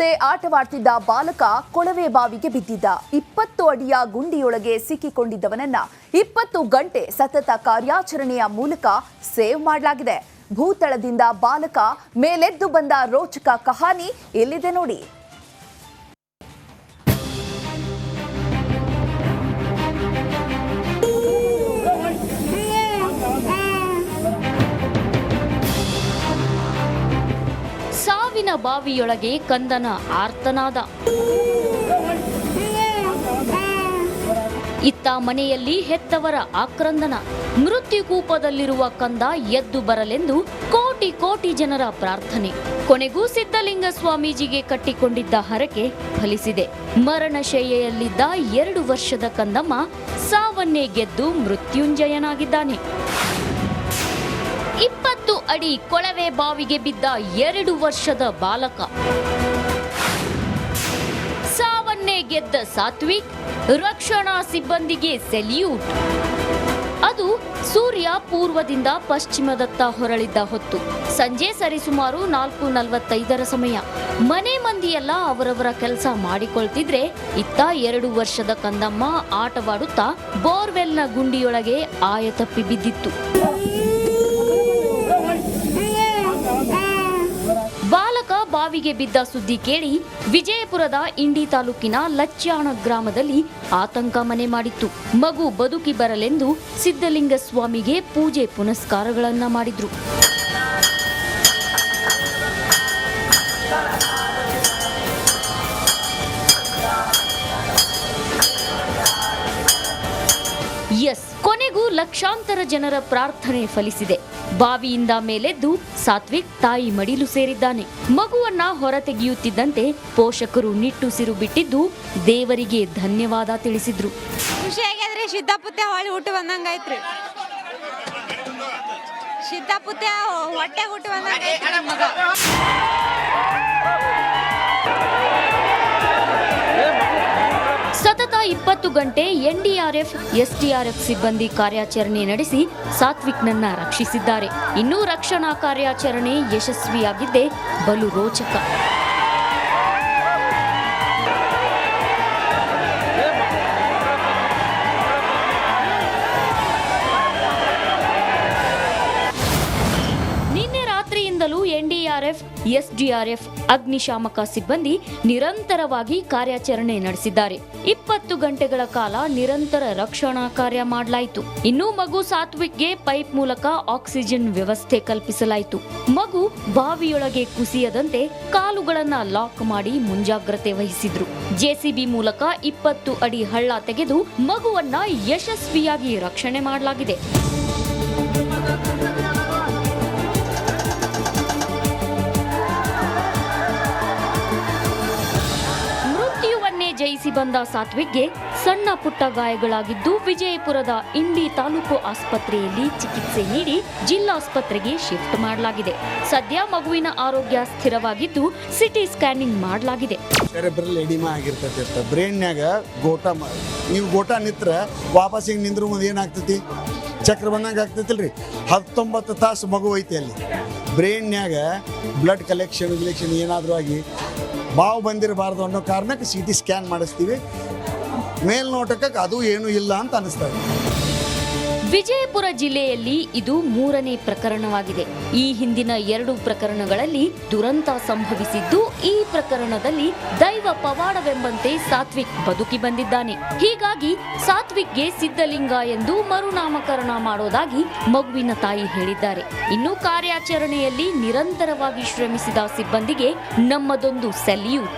ಮುಂದೆ ಆಟವಾಡ್ತಿದ್ದ ಬಾಲಕ ಕೊಳವೆ ಬಾವಿಗೆ ಬಿದ್ದಿದ್ದ. 20 ಅಡಿಯ ಗುಂಡಿಯೊಳಗೆ ಸಿಕ್ಕಿಕೊಂಡಿದ್ದವನನ್ನ 20 ಗಂಟೆ ಸತತ ಕಾರ್ಯಾಚರಣೆಯ ಮೂಲಕ ಸೇವ್ ಮಾಡಲಾಗಿದೆ. ಭೂತಳದಿಂದ ಬಾಲಕ ಮೇಲೆದ್ದು ಬಂದ ರೋಚಕ ಕಹಾನಿ ಎಲ್ಲಿದೆ ನೋಡಿ. ಸಾವಿನ ಬಾವಿಯೊಳಗೆ ಕಂದನ ಆರ್ತನಾದ. ಇತ್ತ ಮನೆಯಲ್ಲಿ ಹೆತ್ತವರ ಆಕ್ರಂದನ. ಮೃತ್ಯುಕೂಪದಲ್ಲಿರುವ ಕಂದ ಎದ್ದು ಬರಲೆಂದು ಕೋಟಿ ಕೋಟಿ ಜನರ ಪ್ರಾರ್ಥನೆ. ಕೊನೆಗೂ ಸಿದ್ಧಲಿಂಗ ಸ್ವಾಮೀಜಿಗೆ ಕಟ್ಟಿಕೊಂಡಿದ್ದ ಹರಕೆ ಫಲಿಸಿದೆ. ಮರಣಶಯ್ಯೆಯಲ್ಲಿದ್ದ 2 ವರ್ಷದ ಕಂದಮ್ಮ ಸಾವನ್ನೇ ಗೆದ್ದು ಮೃತ್ಯುಂಜಯನಾಗಿದ್ದಾನೆ. 20 ಅಡಿ ಕೊಳವೆ ಬಾವಿಗೆ ಬಿದ್ದ 2 ವರ್ಷದ ಬಾಲಕ ಸಾವನ್ನೇ ಗೆದ್ದ ಸಾತ್ವಿಕ್. ರಕ್ಷಣಾ ಸಿಬ್ಬಂದಿಗೆ ಸೆಲ್ಯೂಟ್. ಅದು ಸೂರ್ಯ ಪೂರ್ವದಿಂದ ಪಶ್ಚಿಮದತ್ತ ಹೊರಳಿದ್ದ ಹೊತ್ತು. ಸಂಜೆ ಸರಿಸುಮಾರು 4:45 ಸಮಯ. ಮನೆ ಮಂದಿಯೆಲ್ಲ ಅವರವರ ಕೆಲಸ ಮಾಡಿಕೊಳ್ತಿದ್ರೆ ಇತ್ತ 2 ವರ್ಷದ ಕಂದಮ್ಮ ಆಟವಾಡುತ್ತಾ ಬೋರ್ವೆಲ್ನ ಗುಂಡಿಯೊಳಗೆ ಆಯತಪ್ಪಿ ಬಿದ್ದಿತ್ತು. ಬಾಲಕ ಬಾವಿಗೆ ಬಿದ್ದ ಸುದ್ದಿ ಕೇಳಿ ವಿಜಯಪುರದ ಇಂಡಿ ತಾಲೂಕಿನ ಲಚ್ಚಾಣ ಗ್ರಾಮದಲ್ಲಿ ಆತಂಕ ಮನೆ ಮಾಡಿತ್ತು. ಮಗು ಬದುಕಿ ಬರಲೆಂದು ಸಿದ್ಧಲಿಂಗ ಸ್ವಾಮಿಗೆ ಪೂಜೆ ಪುನಸ್ಕಾರಗಳನ್ನ ಮಾಡಿದ್ರು. ಕೊನೆಗೂ ಲಕ್ಷಾಂತರ ಜನರ ಪ್ರಾರ್ಥನೆ ಫಲಿಸಿದೆ. ಬಾವಿಯಿಂದ ಮೇಲೆದ್ದು ಸಾತ್ವಿಕ್ ತಾಯಿ ಮಡಿಲು ಸೇರಿದ್ದಾನೆ. ಮಗುವನ್ನ ಹೊರತೆಗೆಯುತ್ತಿದ್ದಂತೆ ಪೋಷಕರು ನಿಟ್ಟುಸಿರು ಬಿಟ್ಟಿದ್ದು ದೇವರಿಗೆ ಧನ್ಯವಾದ ತಿಳಿಸಿದ್ರು. ಖುಷಿಯಾಗ್ಯದ್ರಿ. ಸಿದ್ದಾಪುತ್ಯ ಹೊಳಿ ಹುಟ್ಟು ಬಂದಂಗೈತ್ರಿ. ಸಿದ್ದಾಪುತ್ಯ ಹೊಟ್ಟೆ ಹುಟ್ಟು ಬಂದಂಗೈತ್ರಿ ಮಗ. ಸತತ 20 ಗಂಟೆ ಎನ್ಡಿಆರ್ಎಫ್, ಎಸ್ಡಿಆರ್ಎಫ್ ಸಿಬ್ಬಂದಿ ಕಾರ್ಯಾಚರಣೆ ನಡೆಸಿ ಸಾತ್ವಿಕ್ನನ್ನ ರಕ್ಷಿಸಿದ್ದಾರೆ. ಇನ್ನೂ ರಕ್ಷಣಾ ಕಾರ್ಯಾಚರಣೆ ಯಶಸ್ವಿಯಾಗಿದ್ದೇ ಬಲು ರೋಚಕ. ಎನ್ಡಿಆರ್ಎಫ್, ಎಸ್ಡಿಆರ್ಎಫ್, ಅಗ್ನಿಶಾಮಕ ಸಿಬ್ಬಂದಿ ನಿರಂತರವಾಗಿ ಕಾರ್ಯಾಚರಣೆ ನಡೆಸಿದ್ದಾರೆ. 20 ಗಂಟೆಗಳ ಕಾಲ ನಿರಂತರ ರಕ್ಷಣಾ ಕಾರ್ಯ ಮಾಡಲಾಯಿತು. ಇನ್ನು ಮಗು ಸಾತ್ವಿಕ್ಗೆ ಪೈಪ್ ಮೂಲಕ ಆಕ್ಸಿಜನ್ ವ್ಯವಸ್ಥೆ ಕಲ್ಪಿಸಲಾಯಿತು. ಮಗು ಬಾವಿಯೊಳಗೆ ಕುಸಿಯದಂತೆ ಕಾಲುಗಳನ್ನ ಲಾಕ್ ಮಾಡಿ ಮುಂಜಾಗ್ರತೆ ವಹಿಸಿದ್ರು. ಜೆಸಿಬಿ ಮೂಲಕ 20 ಅಡಿ ಹಳ್ಳ ತೆಗೆದು ಮಗುವನ್ನ ಯಶಸ್ವಿಯಾಗಿ ರಕ್ಷಣೆ ಮಾಡಲಾಗಿದೆ. ಜಯಿಸಿ ಬಂದ ಸಾತ್ವಿಕ್ಗೆ ಸಣ್ಣ ಪುಟ್ಟ ಗಾಯಗಳಾಗಿದ್ದು ವಿಜಯಪುರದ ಇಂಡಿ ತಾಲೂಕು ಆಸ್ಪತ್ರೆಯಲ್ಲಿ ಚಿಕಿತ್ಸೆ ನೀಡಿ ಜಿಲ್ಲಾಸ್ಪತ್ರೆಗೆ ಶಿಫ್ಟ್ ಮಾಡಲಾಗಿದೆ. ಸದ್ಯ ಮಗುವಿನ ಆರೋಗ್ಯ ಸ್ಥಿರವಾಗಿದ್ದು ಸಿಟಿ ಸ್ಕ್ಯಾನಿಂಗ್ ಮಾಡಲಾಗಿದೆ. ಸೆರೆಬ್ರಲ್ ಎಡಿಮಾ ಆಗಿರ್ತೈತಿ. ಬ್ರೈನ್ಯಾಗ ನೀವು ಗೋಟ ನಿತ್ರ ವಾಪಸ್ ಹಿಂಗೆ ನಿಂದ್ರು ಮುಂದೆ ಏನಾಗ್ತೈತಿ, ಚಕ್ರ ಬಂದಂಗೆ ಆಗ್ತೈತಿಲ್ರಿ. 19 ತಾಸು ಮಗು ಐತಿ ಅಲ್ಲಿ. ಬ್ರೈನ್ಯಾಗ ಬ್ಲಡ್ ಕಲೆಕ್ಷನ್ ಏನಾದರೂ ಆಗಿ ಬಾವು ಬಂದಿರಬಾರ್ದು ಅನ್ನೋ ಕಾರಣಕ್ಕೆ CT ಸ್ಕ್ಯಾನ್ ಮಾಡಿಸ್ತೀವಿ. ಮೇಲ್ನೋಟಕ್ಕೆ ಅದು ಏನೂ ಇಲ್ಲ ಅಂತ ಅನಿಸ್ತದೆ. ವಿಜಯಪುರ ಜಿಲ್ಲೆಯಲ್ಲಿ ಇದು 3ನೇ ಪ್ರಕರಣವಾಗಿದೆ. ಈ ಹಿಂದಿನ 2 ಪ್ರಕರಣಗಳಲ್ಲಿ ದುರಂತ ಸಂಭವಿಸಿದ್ದು, ಈ ಪ್ರಕರಣದಲ್ಲಿ ದೈವ ಪವಾಡವೆಂಬಂತೆ ಸಾತ್ವಿಕ್ ಬದುಕಿ ಬಂದಿದ್ದಾನೆ. ಹೀಗಾಗಿ ಸಾತ್ವಿಕ್ಗೆ ಸಿದ್ಧಲಿಂಗ ಎಂದು ಮರುನಾಮಕರಣ ಮಾಡೋದಾಗಿ ಮಗುವಿನ ತಾಯಿ ಹೇಳಿದ್ದಾರೆ. ಇನ್ನು ಕಾರ್ಯಾಚರಣೆಯಲ್ಲಿ ನಿರಂತರವಾಗಿ ಶ್ರಮಿಸಿದ ಸಿಬ್ಬಂದಿಗೆ ನಮ್ಮದೊಂದು ಸೆಲ್ಯೂಟ್.